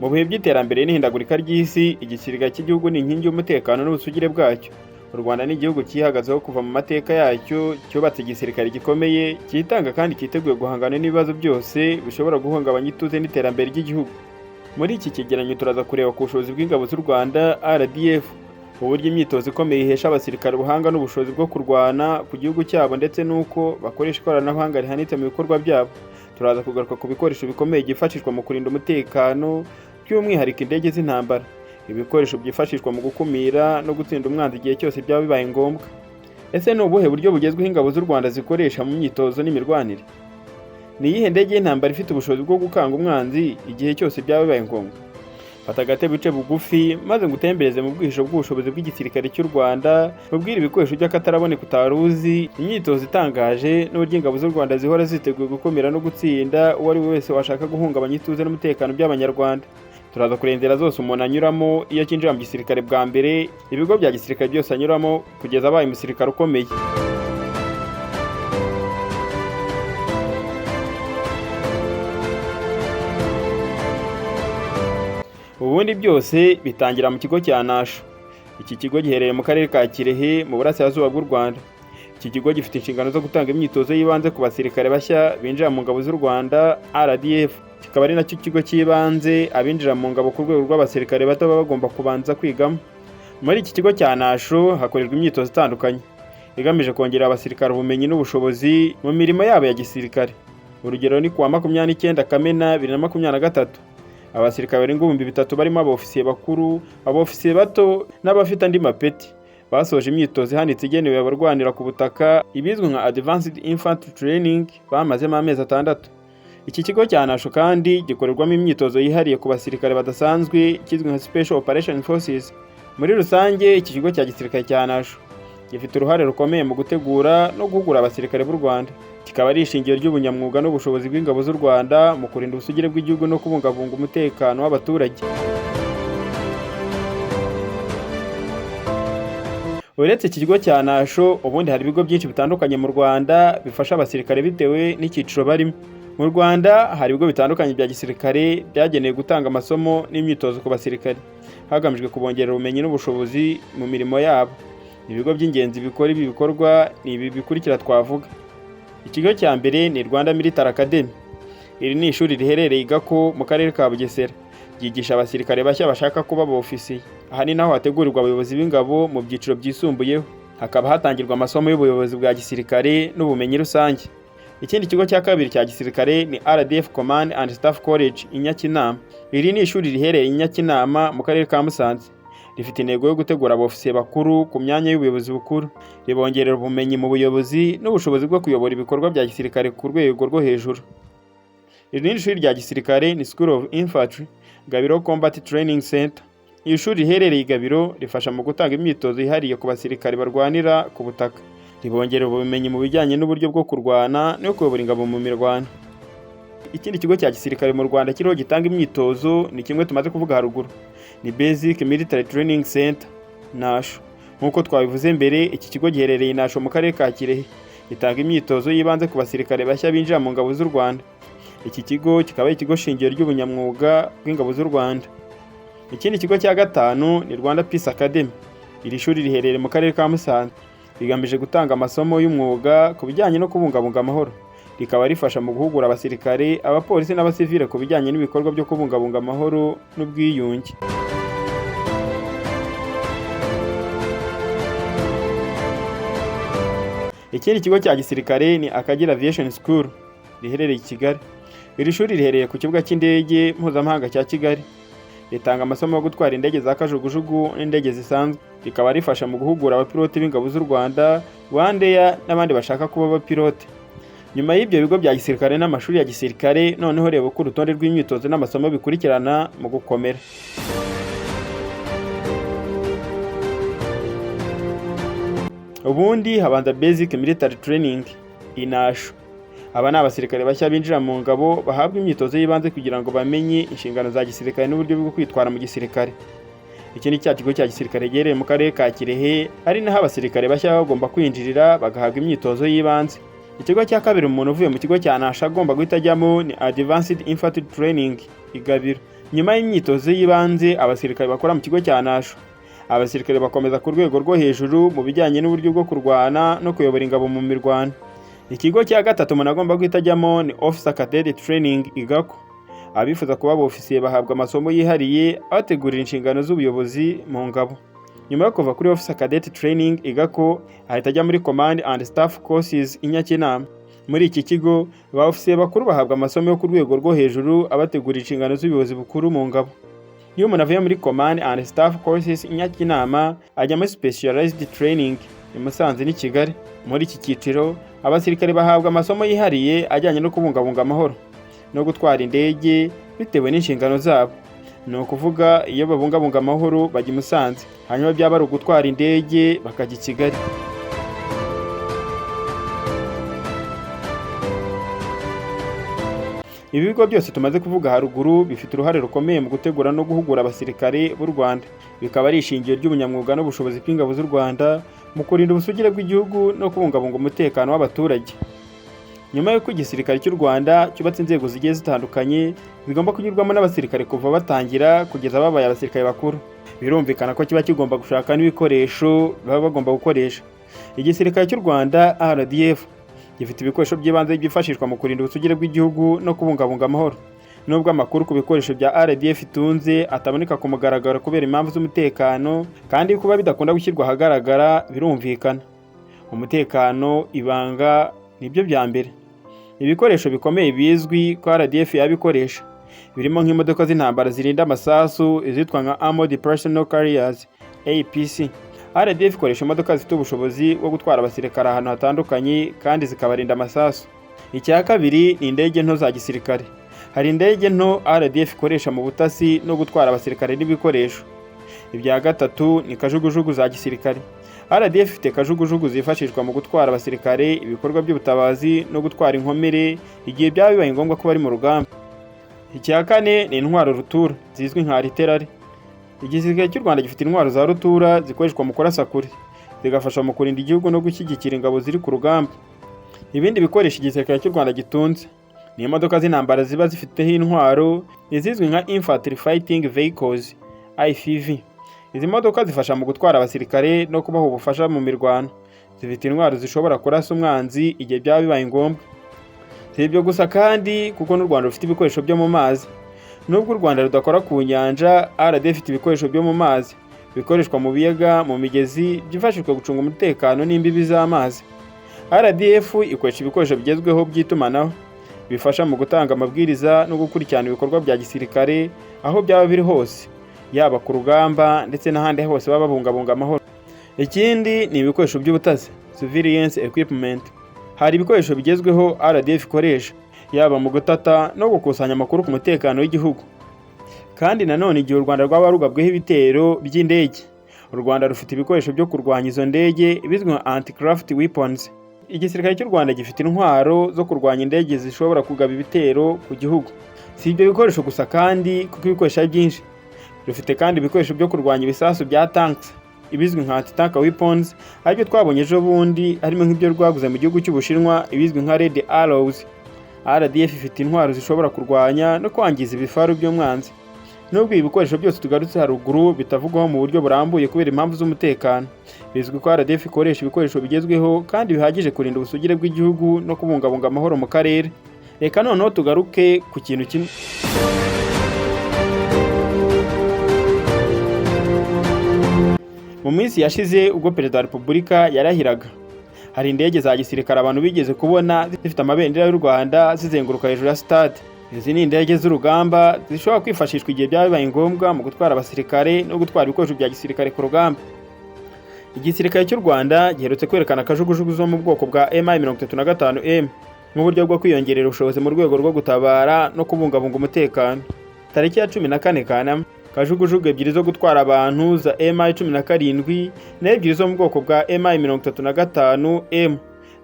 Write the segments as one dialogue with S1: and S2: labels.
S1: Mu bihe by'iterambere n'ihindagurika ry'isi, igisirikare cy'igihugu ni inkingi y'umutekano n'ubusugire bwacyo. U Rwanda ni igihugu cyihagazeho kuva mu mateka yacyo, cyubatse igisirikare gikomeye, cyitanga kandi cyiteguye guhangana n'ibibazo byose bishobora guhungabanya ituze n'iterambere ry'igihugu. Muri iki cyegeranyo turaza kureba ku bushobozi bw'ingabo z'u Rwanda RDF, uburyo imyitozo ikomeye ihesha abasirikare ubuhanga n'ubushobozi bwo kurwana ku gihugu cyabo ndetse n'uko bakoresha ikoranabuhanga rihanitse mu bikorwa byabo. Turaza kugaruka ku bikoresho bikomeye byifashishwa mu kurinda umutekano, by'umwihariko indege z'intambara. Ibikoresho byifashishwa mu gukumira no gutsinda umwanzi igihe cyose byaba bibaye ngombwa. Ese ni ubuhe buryo bugezweho ingabo z'u Rwanda zikoresha mu myitozo n'imirwanire? Ni iyihe ndege y'intambara ifite ubushobozi bwo gukanga umwanzi igihe cyose byaba bibaye ngombwa? Fata agatebe uce bugufi maze ngutembereze mu bwihisho bw'ubushobozi bw'igisirikare cy'u Rwanda, mubwire ibikoresho by'akataraboneka utari uzi, imyitozo itangaje n'uburyo ingabo z'u Rwanda zihora ziteguye gukumira no gutsinda uwo ari we wese washaka guhungabanya ituze n'umutekano by'Abanyarwanda. Turaza kureba inzira zose umuntu anyuramo iyo akinjira mu gisirikare bwa mbere, ibigo bya gisirikare byose anyuramo kugeza abaye umusirikare ukomeye. Ubundi byose bitangira mu kigo cya Nasho. Iki kigo giherereye mu karere ka Kirehe mu burasirazuba bw'u Rwanda. Iki kigo gifite inshingano zo gutanga imyitozo y'ibanze ku basirikare bashya binjira mu ngabo z'u Rwanda RDF. Kikaba ari nacyo kigo cy'ibanze abinjira mu ngabo ku rwego rw'abasirikare bato baba bagomba kubanza kwigamo. Muri iki kigo cya Nasho hakorerwa imyitozo itandukanye igamije kongerera abasirikare ubumenyi n'ubushobozi mu mirimo yabo ya gisirikare. Urugero ni kuwa 29 Kamena 2023. Abasirikare barenga 3,000 barimo abofisiye bakuru, abofisiye bato n'abafite andi mapeti basoje imyitozo ihanitse igenewe abarwanira ku butaka, ibizwi nka Advanced Infantry Training, bamazemo amezi 6. Iki kigo cya Nasho kandi gikorerwamo imyitozo yihariye ku basirikare badasanzwe kizwi nka Special Operation Forces. Muri rusange iki kigo cya gisirikare cya Nasho gifite uruhare rukomeye mu gutegura no guhugura abasirikare b'u Rwanda. Kikaba ari ishingiro ry'ubunyamwuga n'ubushobozi bw'ingabo z'u Rwanda mu kurinda ubusugire bw'igihugu no kubungabunga umutekano w'abaturage. Uretse iki kigo cya Nasho, ubundi hari ibigo byinshi bitandukanye mu Rwanda bifasha abasirikare bitewe n'icyiciro barimo. Mu Rwanda hari ibigo bitandukanye bya gisirikare byagenewe gutanga amasomo n'imyitozo ku basirikare, hagamijwe kubongerera ubumenyi n'ubushobozi mu mirimo yabo. Ibigo by'ingenzi bikora ibi bikorwa ni ibi bikurikira twavuga. Ikigo cya mbere ni Rwanda Military Academy. Iri ni ishuri riherereye i Gako mu karere ka Bugesera. Ryigisha abasirikare bashya bashaka kuba abofisiye. Aha ni naho hategurirwa abayobozi b'ingabo mu byiciro byisumbuyeho. Hakaba hatangirwa amasomo y'ubuyobozi bwa gisirikare n'ubumenyi rusange. Ikindi kigo cya kabiri cya gisirikare ni RDF Command and Staff College i Nyakinama. Iri ni ishuri riherereye i Nyakinama mu karere ka Musanze. Rifite intego yo gutegura abofisiye bakuru ku myanya y'ubuyobozi bukuru, ribongerera ubumenyi mu buyobozi n'ubushobozi bwo kuyobora ibikorwa bya gisirikare ku rwego rwo hejuru. Iri ni ishuri rya gisirikare ni School of Infantry, Gabiro Combat Training Center. Iri shuri riherereye i Gabiro rifasha mu gutanga imyitozo ihariye ku basirikare barwanira ku butaka, ribongerera ubumenyi mu bijyanye n'uburyo bwo kurwana no kuyobora ingabo mu mirwano. Ikindi kigo cya gisirikare mu Rwanda kiriho gitanga imyitozo ni kimwe tumaze kuvuga haruguru, ni Basic Military Training Center Nasho. Nk'uko twabivuze mbere, iki kigo giherereye i Nasho mu karere ka Kirehe, gitanga imyitozo y'ibanze ku basirikare bashya binjira mu ngabo z'u Rwanda. Iki kigo kikaba ari ikigo shingiro ry'ubunyamwuga bw'ingabo z'u Rwanda. Ikindi kigo cya gatanu ni Rwanda Peace Academy. Iri shuri riherereye mu karere ka Musanze, rigamije gutanga amasomo y'umwuga ku bijyanye no kubungabunga amahoro. Rikaba rifasha mu guhugura abasirikare, abapolisi n'abasivile ku bijyanye n'ibikorwa byo kubungabunga amahoro n'ubwiyunge. Ikindi kigo cya gisirikare ni Akagera Aviation School, riherereye i Kigali. Iri shuri riherereye ku kibuga cy'indege mpuzamahanga cya Kigali. Ritanga amasomo yo gutwara indege za kajugujugu n'indege zisanzwe. Rikaba rifasha mu guhugura abapilote b'ingabo z'u Rwanda, Rwandair n'abandi bashaka kuba abapilote. Nyuma y'ibyo bigo bya gisirikare n'amashuri ya gisirikare, noneho reba uko urutonde rw'imyitozo n'amasomo bikurikirana mu gukomera. Ubundi habanza Basic Military Training i Nasho. Aba ni abasirikare bashya binjira mu ngabo bahabwa imyitozo y'ibanze kugira ngo bamenye inshingano za gisirikare n'uburyo bwo kwitwara mu gisirikare. Iki ni cya kigo cya gisirikare giherereye mu karere ka Kirehe, ari naho abasirikare bashya bagomba kwinjirira bagahabwa imyitozo y'ibanze. Ikigo cya kabiri umuntu uvuye mu kigo cya Nasho agomba guhita ajyamo ni Advanced Infantry Training i Gabiro. Nyuma y'imyitozo y'ibanze abasirikare bakora mu kigo cya Nasho, abasirikare bakomeza ku rwego rwo hejuru mu bijyanye n'uburyo bwo kurwana no kuyobora ingabo mu mirwano. Ikigo cya gatatu umuntu agomba guhita ajyamo ni Officer Cadet Training IGAKO. Abifuza kuba abofisiye bahabwa amasomo yihariye abategurira inshingano z'ubuyobozi mu ngabo. Nyuma yo kuva kuri Officer Cadet Training IGAKO ahita ajya muri Command and Staff Courses i Nyakinama. Muri iki kigo ba ofisiye bakuru bahabwa amasomo yo ku rwego rwo hejuru abategurira inshingano z'ubuyobozi bukuru mu ngabo. Iyo umuntu avuye muri Command and Staff Courses i Nyakinama ajya muri Specialized Training i Musanze n'i Kigali. Muri iki cyiciro abasirikare bahabwa amasomo yihariye ajyanye no kubungabunga amahoro no gutwara indege bitewe n'inshingano zabo. Ni ukuvuga iyo babungabunga amahoro bajya i Musanze, hanyuma byaba ari ugutwara indege bakajya i Kigali. Ibi bigo byose tumaze kuvuga haruguru bifite uruhare rukomeye mu gutegura no guhugura abasirikare b'u Rwanda. Bikaba ari ishingiro ry'ubunyamwuga n'ubushobozi bw'ingabo z'u Rwanda mu kurinda ubusugire bw'igihugu no kubungabunga umutekano w'abaturage. Nyuma y'uko igisirikare cy'u Rwanda cyubatse inzego zigiye zitandukanye zigomba kunyurwamo n'abasirikare kuva batangira kugeza babaye abasirikare bakuru, birumvikana ko kiba kigomba gushaka n'ibikoresho baba bagomba gukoresha. Igisirikare cy'u Rwanda RDF gifite ibikoresho by'ibanze byifashishwa mu kurinda ubusugire bw'igihugu no kubungabunga amahoro. Nubwo amakuru ku bikoresho bya RDF itunze ataboneka ku mugaragaro kubera impamvu z'umutekano, kandi kuba bidakunda gushyirwa ahagaragara birumvikana. Umutekano, ibanga nibyo bya mbere. Ibikoresho bikomeye bizwi ko RDF yabikoresha birimo nk'imodoka z'intambara zirinda amasasu izitwa nka Armored Personnel Carriers APC. RDF ikoresha imodoka zifite ubushobozi bwo gutwara abasirikare ahantu hatandukanye kandi zikabarinda amasasu. Icya kabiri ni indege nto za gisirikare. Hari indege nto RDF ikoresha mu butasi no gutwara abasirikare n'ibikoresho. Ibya gatatu ni kajugujugu za gisirikare. RDF ifite kajugujugu zifashishwa mu gutwara abasirikare, ibikorwa by'ubutabazi no gutwara inkomere igihe byaba bibaye ngombwa ko bari mu rugamba. Icya kane ni intwaro rutura zizwi nka artillery. Igisirikare cy'u Rwanda gifite intwaro za rutura zikoreshwa mu kurasa kure, zigafasha mu kurinda igihugu no gushyigikira ingabo ziri ku rugamba. Ibindi bikoresho igisirikare cy'u Rwanda gitunze ni imodoka z'intambara ziba zifiteho intwaro izizwi nka Infantry Fighting Vehicles IFV. Izi modoka zifasha mu gutwara abasirikare no kubaha ubufasha mu mirwano. Zifite intwaro zishobora kurasa umwanzi igihe byaba bibaye ngombwa. Si ibyo gusa kandi kuko n'u Rwanda rufite ibikoresho byo mu mazi. Nubwo u Rwanda rudakora ku nyanja, RDF ifite ibikoresho byo mu mazi bikoreshwa mu biyaga, mu migezi, byifashishwa gucunga umutekano n'imbibi z'amazi. RDF ikoresha ibikoresho bigezweho by'itumanaho bifasha mu gutanga amabwiriza no gukurikirana ibikorwa bya gisirikare aho byaba biri hose, yaba ku rugamba ndetse n'ahandi hose baba babungabunga amahoro. Ikindi ni ibikoresho by'ubutasi, surveillance equipment. Hari ibikoresho bigezweho RDF ikoresha yaba mu gutata no gukusanya amakuru ku mutekano w'igihugu. Kandi nanone igihe u Rwanda rwaba rugabweho ibitero by'indege, u Rwanda rufite ibikoresho byo kurwanya izo ndege bizwi nka anti-craft weapons. Igisirikare cy'u Rwanda gifite intwaro zo kurwanya indege zishobora kugaba ibitero ku gihugu. Si ibyo bikoresho gusa kandi kuko ibikoresho byinshi. Rufite kandi ibikoresho byo kurwanya ibisasu bya tanks, ibizwi nka anti-tank weapons, aribyo twabonye ejo bundi harimo nk'ibyo rwaguze mu gihugu cy'Ubushinwa ibizwi nka Red Arrows. RDF ifite intwaro zishobora kurwanya no kwangiza ibifaru by'umwanzi. Nubwo ibi bikoresho byose tugarutse haruguru bitavugwaho mu buryo burambuye kubera impamvu z'umutekano, bizwi ko RDF ikoresha ibikoresho bigezweho kandi bihagije kurinda ubusugire bw'igihugu no kubungabunga amahoro mu karere. Reka noneho tugaruke ku kintu kimwe. Mu minsi yashize ubwo Perezida wa Repubulika yarahiraga, hari indege za gisirikare abantu bigeze kubona zifite amabendera y'u Rwanda zizenguruka hejuru ya stade. Izi ni indege z'urugamba zishobora kwifashishwa igihe byaba bibaye ngombwa mu gutwara abasirikare no gutwara ibikoresho bya gisirikare ku rugamba. Igisirikare cy'u Rwanda giherutse kwerekana kajugujugu zo mu bwoko bwa Mi-35M mu buryo bwo kwiyongerera ubushobozi mu rwego rwo gutabara no kubungabunga umutekano. Tariki ya 14 Kanama, kajugujugu ebyiri zo gutwara abantu za Mi-17 n'ebyiri zo mu bwoko bwa Mi-35M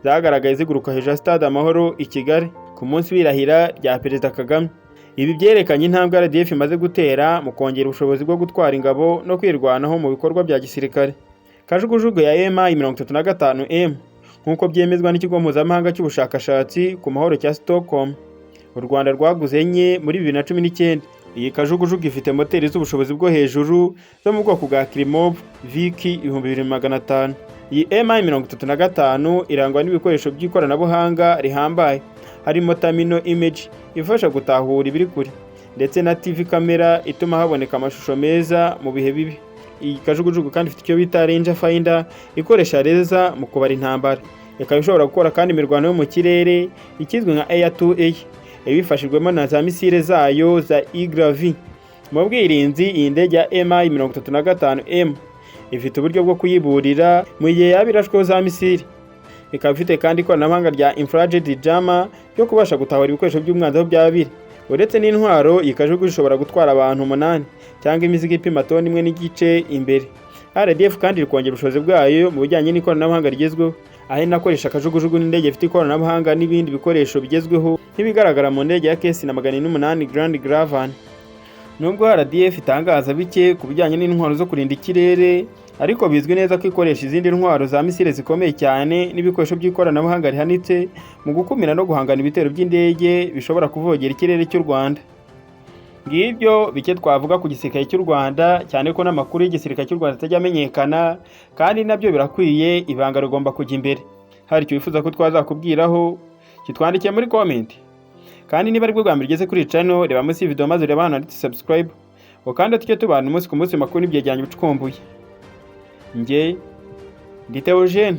S1: zagaragaye ziguruka hejuru ya Stade Amahoro i Kigali ku munsi w'irahira rya Perezida Kagame. Ibi byerekanye intambwe RDF imaze gutera mu kongera ubushobozi bwo gutwara ingabo no kwirwanaho mu bikorwa bya gisirikare. Kajugujugu ya Mi-35M nk'uko byemezwa n'ikigo mpuzamahanga cy'ubushakashatsi ku mahoro cya Stockholm, u Rwanda rwaguze enye muri 2019. Iyi kajugujugu ifite moteri z'ubushobozi bwo hejuru zo mu bwoko bwa Klimov VK 2500. Iyi Mi-35 irangwa n'ibikoresho by'ikoranabuhanga rihambaye, harimo terminal image ifasha gutahura ibiri kure, ndetse na TV kamera ituma haboneka amashusho meza mu bihe bibi. Iyi kajugujugu kandi ifite icyo bita Ranger Finder ikoresha laser mu kubara intambara. Ikaba ishobora gukora kandi imirwano yo mu kirere ikizwe nka Air to Air, ibifashijwemo na za misile zayo za Igla-V. Mu bwirinzi, iyi ndege ya Mi-35M ifite uburyo bwo kuyiburira mu gihe yaba irashweho za misile. Ikaba ifite kandi ikoranabuhanga rya infrared jammer ryo kubasha gutahura ibikoresho by'umwanzi aho byaba biri. Uretse n'intwaro, iyi kajugujugu ishobora gutwara abantu 8 cyangwa imizigo ipima toni 1.5 imbere. RDF kandi rikongera ubushobozi bwayo mu bijyanye n'ikoranabuhanga rigezweho, aho inakoresha kajugujugu n'indege ifite ikoranabuhanga n'ibindi bikoresho bigezweho nk'ibigaragara mu ndege ya KC-8 Grand Gravan. Nubwo RDF itangaza bike ku bijyanye n'intwaro zo kurinda ikirere, ariko bizwi neza ko ikoresha izindi ntwaro za misile zikomeye cyane n'ibikoresho by'ikoranabuhanga rihanitse mu gukumira no guhangana ibitero by'indege bishobora kuvogera ikirere cy'u Rwanda. Ngibyo bike twavuga ku gisirikare cy'u Rwanda, cyane ko n'amakuru y'igisirikare cy'u Rwanda atajya amenyekana, kandi nabyo birakwiye, ibanga rigomba kujya imbere. Hari icyo wifuza ko twazakubwiraho, kitwandikiye muri comment. Kandi niba ari bwo bwa mbere ugeze kuri channel, reba munsi y'video maze ureba hano handitse subscribe, kandi tujye tubana umunsi ku munsi makuru n'ibyegeranyo bicukumbuye. Njye ndi Theogene.